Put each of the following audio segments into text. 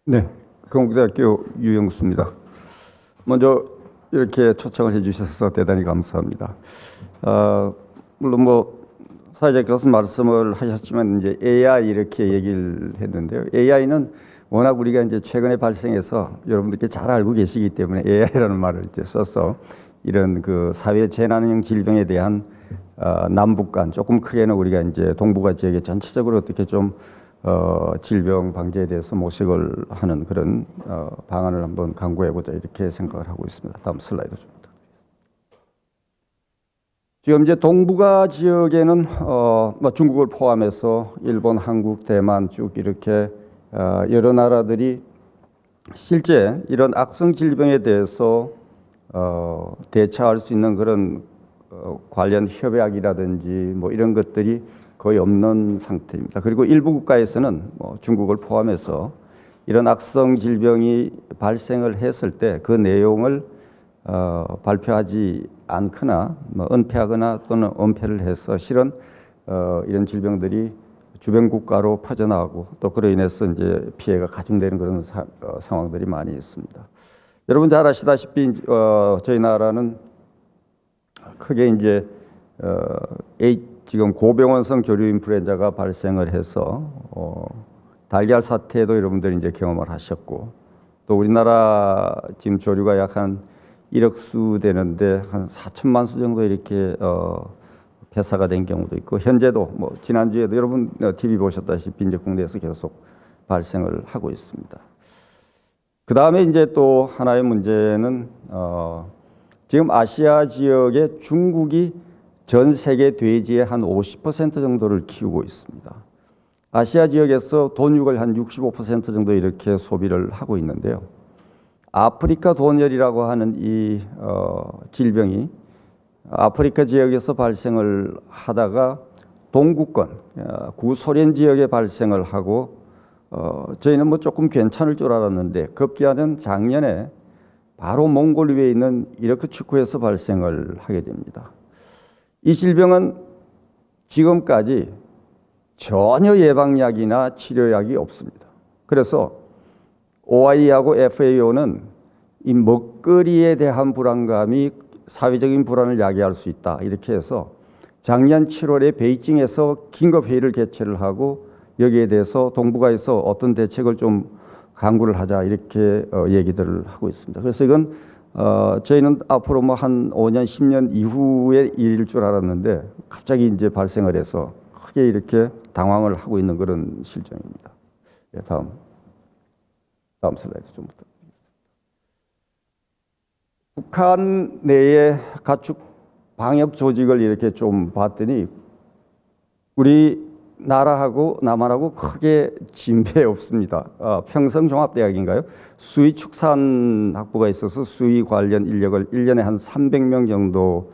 네, 경북대학교 유영수입니다. 먼저 이렇게 초청을 해주셔서 대단히 감사합니다. 물론 사회자께서 말씀을 하셨지만 이제 AI 이렇게 얘기를 했는데요. AI는 워낙 우리가 이제 최근에 발생해서 여러분들께 잘 알고 계시기 때문에 AI라는 말을 이제 써서 이런 그 사회 재난형 질병에 대한 남북 간 조금 크게는 우리가 이제 동북아 지역에 전체적으로 어떻게 좀 질병 방지에 대해서 모색을 하는 그런 방안을 한번 강구해보자 이렇게 생각을 하고 있습니다. 다음 슬라이드 좀 부탁드리겠습니다. 지금 이제 동북아 지역에는 중국을 포함해서 일본, 한국, 대만 쭉 이렇게 여러 나라들이 실제 이런 악성 질병에 대해서 대처할 수 있는 그런 관련 협약이라든지 이런 것들이 거의 없는 상태입니다. 그리고 일부 국가에서는 중국을 포함해서 이런 악성 질병이 발생을 했을 때 그 내용을 발표하지 않거나 은폐하거나 또는 은폐를 해서 실은 이런 질병들이 주변 국가로 퍼져나가고 또 그로 인해서 이제 피해가 가중되는 그런 상황들이 많이 있습니다. 여러분 잘 아시다시피 저희 나라는 크게 이제 지금 고병원성 조류 인플루엔자가 발생을 해서 달걀 사태도 여러분들이 이제 경험을 하셨고 또 우리나라 지금 조류가 약 한 1억 수 되는데 한 4천만 수 정도 이렇게 폐사가 된 경우도 있고 현재도 지난주에도 여러분 TV 보셨다시피 이제 국내에서 계속 발생을 하고 있습니다. 그 다음에 이제 또 하나의 문제는 지금 아시아 지역에 중국이 전 세계 돼지의 한 50% 정도를 키우고 있습니다. 아시아 지역에서 돈육을 한 65% 정도 이렇게 소비를 하고 있는데요. 아프리카 돈열이라고 하는 이 질병이 아프리카 지역에서 발생을 하다가 동구권, 구소련 지역에 발생을 하고 저희는 조금 괜찮을 줄 알았는데 급기야는 작년에 바로 몽골 위에 있는 이르크츠크에서 발생을 하게 됩니다. 이 질병은 지금까지 전혀 예방약이나 치료약이 없습니다. 그래서 OI하고 FAO는 이 먹거리에 대한 불안감이 사회적인 불안을 야기할 수 있다 이렇게 해서 작년 7월에 베이징에서 긴급회의를 개최를 하고 여기에 대해서 동북아에서 어떤 대책을 좀 강구를 하자 이렇게 얘기들을 하고 있습니다. 그래서 이건 저희는 앞으로 한 5년, 10년 이후의 일일 줄 알았는데 갑자기 이제 발생을 해서 크게 이렇게 당황을 하고 있는 그런 실정입니다. 네, 다음 슬라이드 좀 부탁드리겠습니다. 북한 내의 가축 방역 조직을 이렇게 좀 봤더니 우리 나라하고 남한하고 크게 진배 없습니다. 평성종합대학인가요? 수의축산학부가 있어서 수의 관련 인력을 1년에 한 300명 정도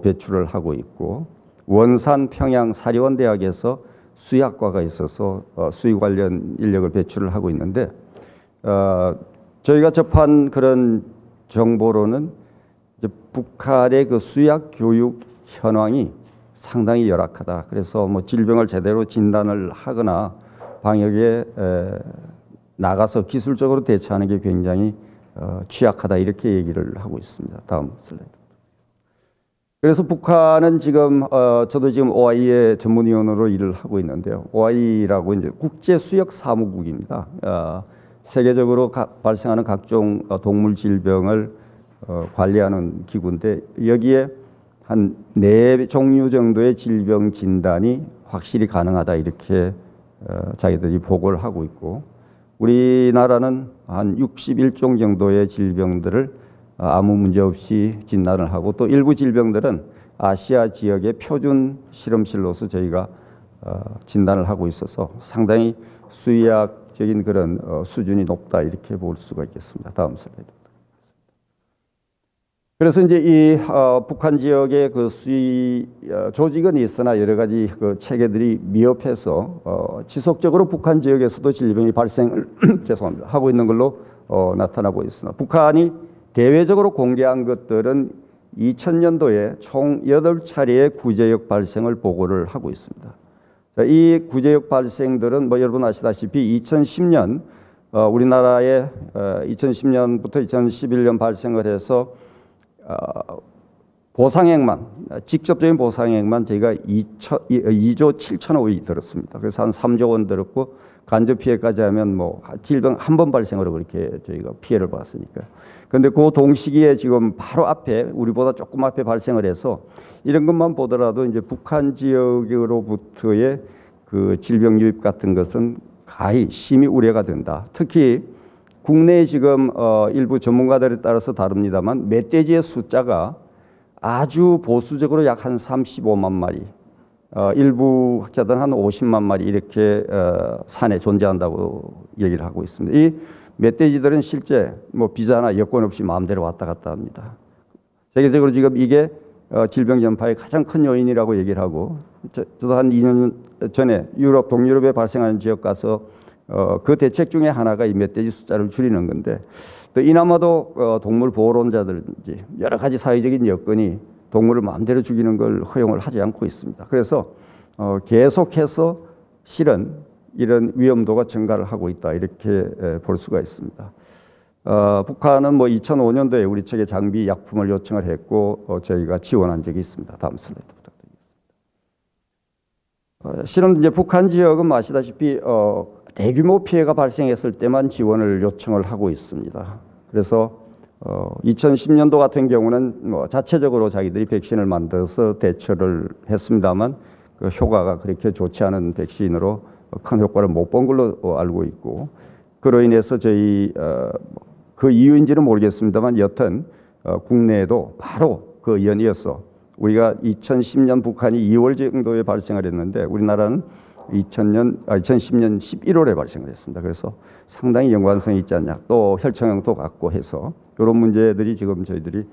배출을 하고 있고 원산 평양 사리원대학에서 수의학과가 있어서 수의 관련 인력을 배출을 하고 있는데 저희가 접한 그런 정보로는 이제 북한의 그 수의학 교육 현황이 상당히 열악하다. 그래서 질병을 제대로 진단을 하거나 방역에 나가서 기술적으로 대처하는 게 굉장히 취약하다 이렇게 얘기를 하고 있습니다. 다음 슬라이드. 그래서 북한은 지금 저도 지금 OI의 전문위원으로 일을 하고 있는데요. OI라고 이제 국제수역사무국입니다. 세계적으로 발생하는 각종 동물 질병을 관리하는 기구인데 여기에 한 4종류 정도의 질병 진단이 확실히 가능하다 이렇게 자기들이 보고를 하고 있고 우리나라는 한 61종 정도의 질병들을 아무 문제 없이 진단을 하고 또 일부 질병들은 아시아 지역의 표준 실험실로서 저희가 진단을 하고 있어서 상당히 수의학적인 그런 수준이 높다 이렇게 볼 수가 있겠습니다. 다음 슬라이드. 그래서 이제 이 북한 지역의 그 수의 조직은 있으나 여러 가지 그 체계들이 미흡해서 지속적으로 북한 지역에서도 질병이 발생을 죄송합니다. 하고 있는 걸로 나타나고 있으나 북한이 대외적으로 공개한 것들은 2000년도에 총 8차례의 구제역 발생을 보고를 하고 있습니다. 이 구제역 발생들은 여러분 아시다시피 2010년 우리나라에 2010년부터 2011년 발생을 해서 보상액만, 직접적인 보상액만 저희가 2조 7천억이 들었습니다. 그래서 한 3조 원 들었고, 간접 피해까지 하면 뭐 질병 한 번 발생으로 그렇게 저희가 피해를 봤으니까요. 그런데 그 동시기에 지금 바로 앞에, 우리보다 조금 앞에 발생을 해서 이런 것만 보더라도 이제 북한 지역으로부터의 그 질병 유입 같은 것은 가히 심히 우려가 된다. 특히 국내에 지금 일부 전문가들에 따라서 다릅니다만 멧돼지의 숫자가 아주 보수적으로 약 한 35만 마리, 일부 학자들은 한 50만 마리 이렇게 산에 존재한다고 얘기를 하고 있습니다. 이 멧돼지들은 실제 뭐 비자나 여권 없이 마음대로 왔다 갔다 합니다. 세계적으로 지금 이게 질병 전파의 가장 큰 요인이라고 얘기를 하고, 저도 한 2년 전에 동유럽에 발생하는 지역 가서 그 대책 중에 하나가 이 멧돼지 숫자를 줄이는 건데, 또 이나마도 동물 보호론자들인지 여러 가지 사회적인 여건이 동물을 마음대로 죽이는 걸 허용을 하지 않고 있습니다. 그래서 계속해서 실은 이런 위험도가 증가를 하고 있다, 이렇게 볼 수가 있습니다. 북한은 뭐 2005년도에 우리 측에 장비 약품을 요청을 했고 저희가 지원한 적이 있습니다. 다음 슬라이드 부탁드리겠습니다. 실은 이제 북한 지역은 아시다시피 대규모 피해가 발생했을 때만 지원을 요청을 하고 있습니다. 그래서 2010년도 같은 경우는 뭐 자체적으로 자기들이 백신을 만들어서 대처를 했습니다만 그 효과가 그렇게 좋지 않은 백신으로 큰 효과를 못 본 걸로 알고 있고, 그로 인해서 저희 그 이유인지는 모르겠습니다만 여튼 국내에도 바로 그 연이어서 우리가 2010년 북한이 2월 정도에 발생을 했는데 우리나라는 2010년 11월에 발생을 했습니다. 그래서 상당히 연관성이 있지 않냐, 또 혈청형도 같고 해서 이런 문제들이 지금 저희들이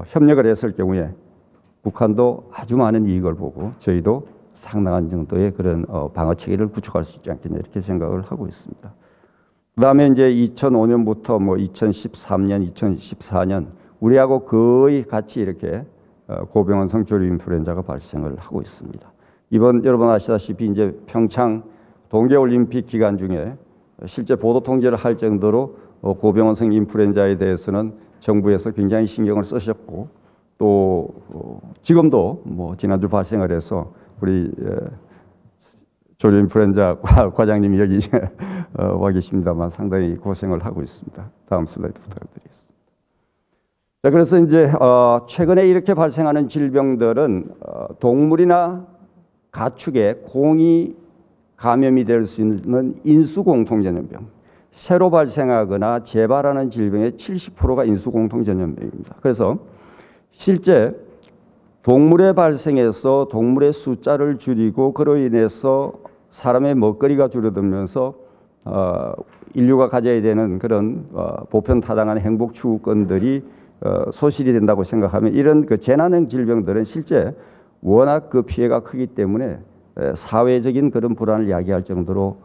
협력을 했을 경우에 북한도 아주 많은 이익을 보고 저희도 상당한 정도의 그런 방어 체계를 구축할 수 있지 않겠냐, 이렇게 생각을 하고 있습니다. 그다음에 이제 2005년부터 뭐 2013년, 2014년 우리하고 거의 같이 이렇게 고병원성 조류 인플루엔자가 발생을 하고 있습니다. 이번 여러분 아시다시피 이제 평창 동계올림픽 기간 중에 실제 보도 통제를 할 정도로 고병원성 인플루엔자에 대해서는 정부에서 굉장히 신경을 쓰셨고, 또 지금도 뭐 지난주 발생을 해서 우리 조류 인플루엔자 과장님이 여기 와 계십니다만 상당히 고생을 하고 있습니다. 다음 슬라이드 부탁드리겠습니다. 자, 그래서 이제 최근에 이렇게 발생하는 질병들은 동물이나 가축에 공이 감염이 될 수 있는 인수공통전염병, 새로 발생하거나 재발하는 질병의 70%가 인수공통전염병입니다. 그래서 실제 동물의 발생에서 동물의 숫자를 줄이고 그로 인해서 사람의 먹거리가 줄어들면서 인류가 가져야 되는 그런 보편타당한 행복 추구권들이 소실이 된다고 생각하면 이런 그 재난형 질병들은 실제 워낙 그 피해가 크기 때문에 사회적인 그런 불안을 야기할 정도로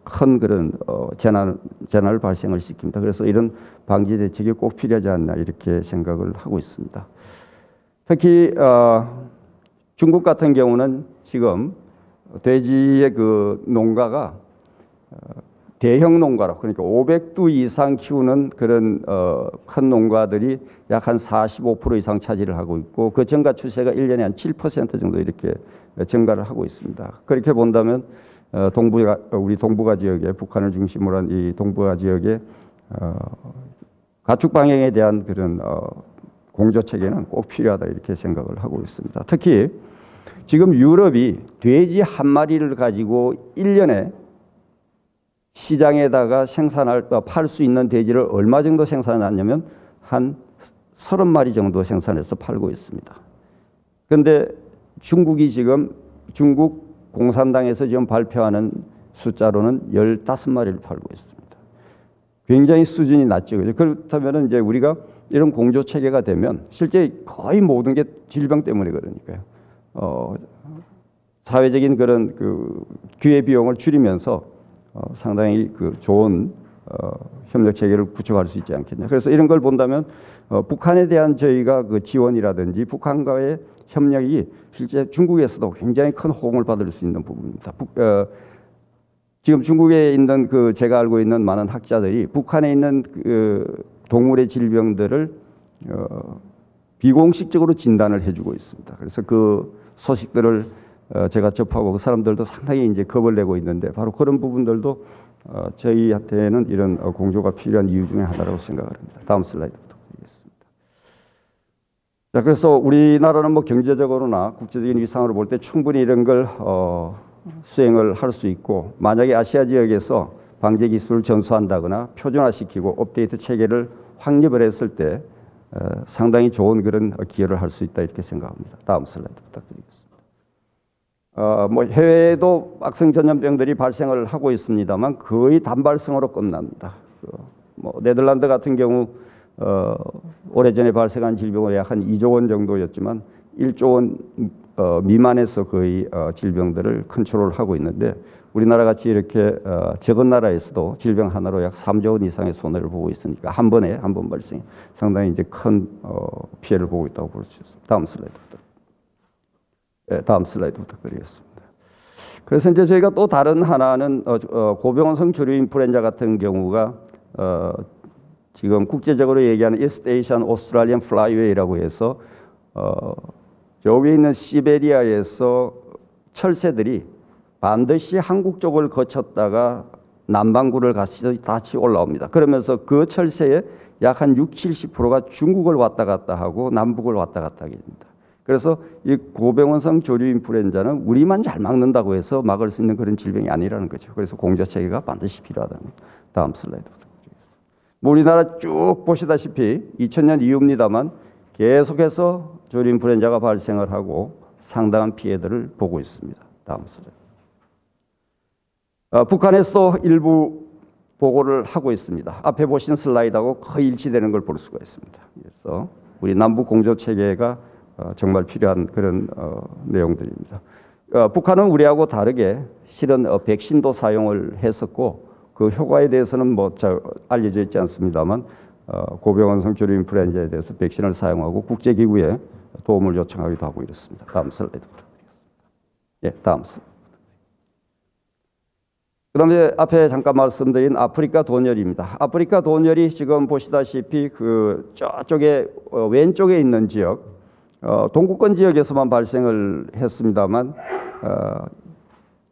큰 그런 재난을 발생을 시킵니다. 그래서 이런 방지 대책이 꼭 필요하지 않나, 이렇게 생각을 하고 있습니다. 특히 중국 같은 경우는 지금 돼지의 그 농가가 대형 농가로, 그러니까 500두 이상 키우는 그런 큰 농가들이 약 한 45% 이상 차지를 하고 있고, 그 증가 추세가 1년에 한 7% 정도 이렇게 증가를 하고 있습니다. 그렇게 본다면 우리 동북아 지역에, 북한을 중심으로 한 이 동북아 지역에 가축 방역에 대한 그런 공조 체계는 꼭 필요하다, 이렇게 생각을 하고 있습니다. 특히 지금 유럽이 돼지 한 마리를 가지고 1년에 시장에다가 팔 수 있는 돼지를 얼마 정도 생산하냐면 한 30마리 정도 생산해서 팔고 있습니다. 그런데 중국이 지금 중국 공산당에서 지금 발표하는 숫자로는 15마리를 팔고 있습니다. 굉장히 수준이 낮죠. 그렇다면 이제 우리가 이런 공조 체계가 되면 실제 거의 모든 게 질병 때문에 그러니까요. 사회적인 그런 그 기회 비용을 줄이면서 상당히 그 좋은 협력 체계를 구축할 수 있지 않겠냐. 그래서 이런 걸 본다면 북한에 대한 저희가 그 지원이라든지 북한과의 협력이 실제 중국에서도 굉장히 큰 호응을 받을 수 있는 부분입니다. 지금 중국에 있는 제가 알고 있는 많은 학자들이 북한에 있는 동물의 질병들을 비공식적으로 진단을 해주고 있습니다. 그래서 그 소식들을 제가 접하고 그 사람들도 상당히 이제 겁을 내고 있는데 바로 그런 부분들도 저희한테는 이런 공조가 필요한 이유 중에 하나라고 생각을 합니다. 다음 슬라이드 부탁드리겠습니다. 자, 그래서 우리나라는 뭐 경제적으로나 국제적인 위상으로 볼 때 충분히 이런 걸 수행을 할 수 있고, 만약에 아시아 지역에서 방제 기술을 전수한다거나 표준화시키고 업데이트 체계를 확립을 했을 때 상당히 좋은 그런 기여를 할 수 있다 이렇게 생각합니다. 다음 슬라이드 부탁드리겠습니다. 뭐 해외에도 악성 전염병들이 발생을 하고 있습니다만 거의 단발성으로 끝납니다. 뭐 네덜란드 같은 경우 오래전에 발생한 질병은 약 한 2조 원 정도였지만 1조 원 미만에서 거의 질병들을 컨트롤하고 있는데, 우리나라 같이 이렇게 적은 나라에서도 질병 하나로 약 3조 원 이상의 손해를 보고 있으니까 한 번 발생이 상당히 이제 큰 피해를 보고 있다고 볼 수 있습니다. 다음 슬라이드 부탁드립니다. 다음 슬라이드 부탁드리겠습니다. 그래서 이제 저희가 또 다른 하나는 고병원성 조류 인플루엔자 같은 경우가 지금 국제적으로 얘기하는 이스트 에이시안 오스트랄리안 플라이웨이라고 해서 여기 있는 시베리아에서 철새들이 반드시 한국 쪽을 거쳤다가 남반구를 같이 올라옵니다. 그러면서 그 철새의 약 한 60~70%가 중국을 왔다 갔다 하고 남북을 왔다 갔다 하게 됩니다. 그래서 이 고병원성 조류 인플루엔자는 우리만 잘 막는다고 해서 막을 수 있는 그런 질병이 아니라는 거죠. 그래서 공조 체계가 반드시 필요하다는 것. 다음 슬라이드 부탁드리겠습니다. 우리나라 쭉 보시다시피 2000년 이후입니다만 계속해서 조류 인플루엔자가 발생을 하고 상당한 피해들을 보고 있습니다. 다음 슬라이드. 북한에서도 일부 보고를 하고 있습니다. 앞에 보신 슬라이드하고 거의 일치되는 걸 볼 수가 있습니다. 그래서 우리 남북 공조 체계가 정말 필요한 그런 내용들입니다. 북한은 우리하고 다르게 실은 백신도 사용을 했었고 그 효과에 대해서는 뭐 잘 알려져 있지 않습니다만 고병원성 조류 인플루엔자에 대해서 백신을 사용하고 국제기구에 도움을 요청하기도 하고 이렇습니다. 다음 슬라이드 부탁드리겠습니다. 예, 다음 슬라이드. 그다음에 앞에 잠깐 말씀드린 아프리카 돈열입니다. 아프리카 돈열이 지금 보시다시피 저쪽에 왼쪽에 있는 지역, 동구권 지역에서만 발생을 했습니다만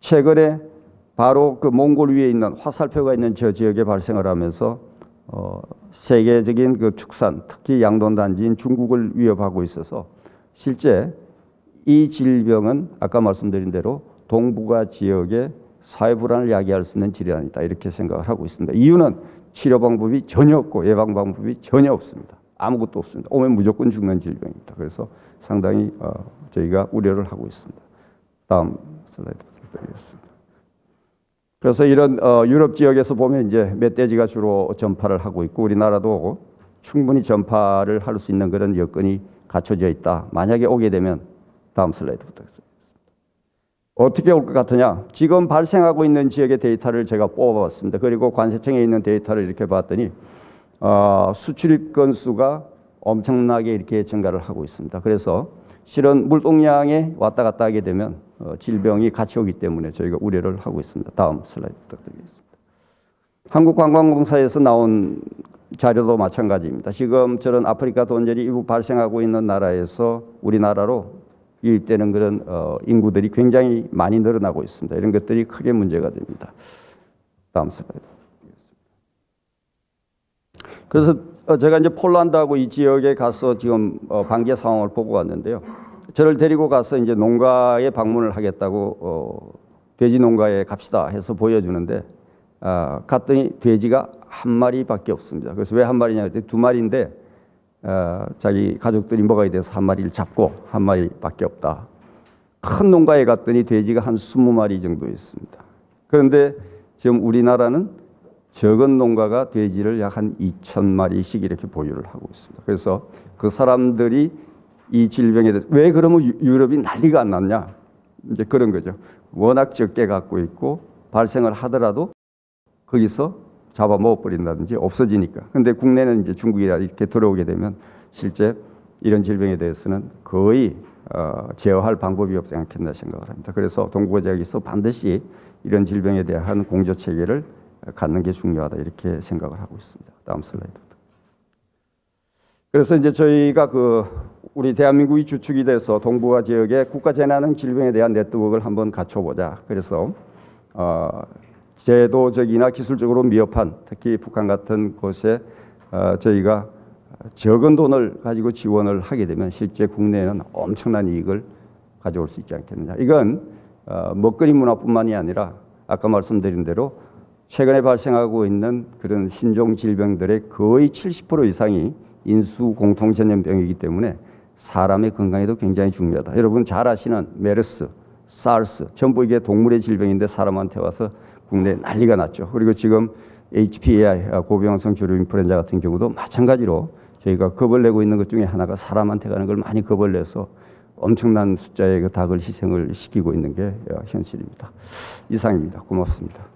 최근에 바로 그 몽골 위에 있는 화살표가 있는 저 지역에 발생을 하면서 세계적인 그 축산, 특히 양돈단지인 중국을 위협하고 있어서 실제 이 질병은 아까 말씀드린 대로 동북아 지역의 사회 불안을 야기할 수 있는 질환이다 이렇게 생각을 하고 있습니다. 이유는 치료 방법이 전혀 없고 예방 방법이 전혀 없습니다. 아무것도 없습니다. 오면 무조건 죽는 질병입니다. 그래서 상당히 저희가 우려를 하고 있습니다. 다음 슬라이드 부탁드리겠습니다. 그래서 이런 유럽 지역에서 보면 이제 멧돼지가 주로 전파를 하고 있고 우리나라도 충분히 전파를 할 수 있는 그런 여건이 갖춰져 있다. 만약에 오게 되면 다음 슬라이드 부탁드립니다. 어떻게 올 것 같으냐? 지금 발생하고 있는 지역의 데이터를 제가 뽑아봤습니다. 그리고 관세청에 있는 데이터를 이렇게 봤더니 수출입 건수가 엄청나게 이렇게 증가를 하고 있습니다. 그래서 실은 물동량에 왔다 갔다 하게 되면 질병이 같이 오기 때문에 저희가 우려를 하고 있습니다. 다음 슬라이드 부탁드리겠습니다. 한국관광공사에서 나온 자료도 마찬가지입니다. 지금 저런 아프리카 돈열이 일부 발생하고 있는 나라에서 우리나라로 유입되는 그런 인구들이 굉장히 많이 늘어나고 있습니다. 이런 것들이 크게 문제가 됩니다. 다음 슬라이드. 그래서 제가 이제 폴란드하고 이 지역에 가서 지금 방제 상황을 보고 왔는데요. 저를 데리고 가서 이제 농가에 방문을 하겠다고 돼지 농가에 갑시다 해서 보여주는데 갔더니 돼지가 한 마리밖에 없습니다. 그래서 왜 한 마리냐 했더니 두 마리인데 자기 가족들이 먹어야 돼서 한 마리를 잡고 한 마리밖에 없다. 큰 농가에 갔더니 돼지가 한 20마리 정도 있습니다. 그런데 지금 우리나라는 적은 농가가 돼지를 약 한 2,000마리씩 이렇게 보유를 하고 있습니다. 그래서 그 사람들이 이 질병에 대해서 왜 그러면 유럽이 난리가 안 났냐? 이제 그런 거죠. 워낙 적게 갖고 있고 발생을 하더라도 거기서 잡아 먹어버린다든지 없어지니까. 근데 국내는 이제 중국이라 이렇게 들어오게 되면 실제 이런 질병에 대해서는 거의 제어할 방법이 없지 않겠나 생각을 합니다. 그래서 동부가제약에서 반드시 이런 질병에 대한 공조 체계를 갖는 게 중요하다 이렇게 생각을 하고 있습니다. 다음 슬라이드. 그래서 이제 저희가 우리 대한민국이 주축이 돼서 동북아 지역의 국가 재난형 질병에 대한 네트워크를 한번 갖춰보자. 그래서 제도적이나 기술적으로 미흡한 특히 북한 같은 곳에 저희가 적은 돈을 가지고 지원을 하게 되면 실제 국내에는 엄청난 이익을 가져올 수 있지 않겠느냐. 이건 먹거리 문화뿐만이 아니라 아까 말씀드린 대로 최근에 발생하고 있는 그런 신종 질병들의 거의 70% 이상이 인수 공통 전염병이기 때문에 사람의 건강에도 굉장히 중요하다. 여러분 잘 아시는 메르스, 사르스 전부 이게 동물의 질병인데 사람한테 와서 국내에 난리가 났죠. 그리고 지금 HPAI 고병원성 조류 인플루엔자 같은 경우도 마찬가지로 저희가 겁을 내고 있는 것 중에 하나가 사람한테 가는 걸 많이 겁을 내서 엄청난 숫자의 닭을 희생을 시키고 있는 게 현실입니다. 이상입니다. 고맙습니다.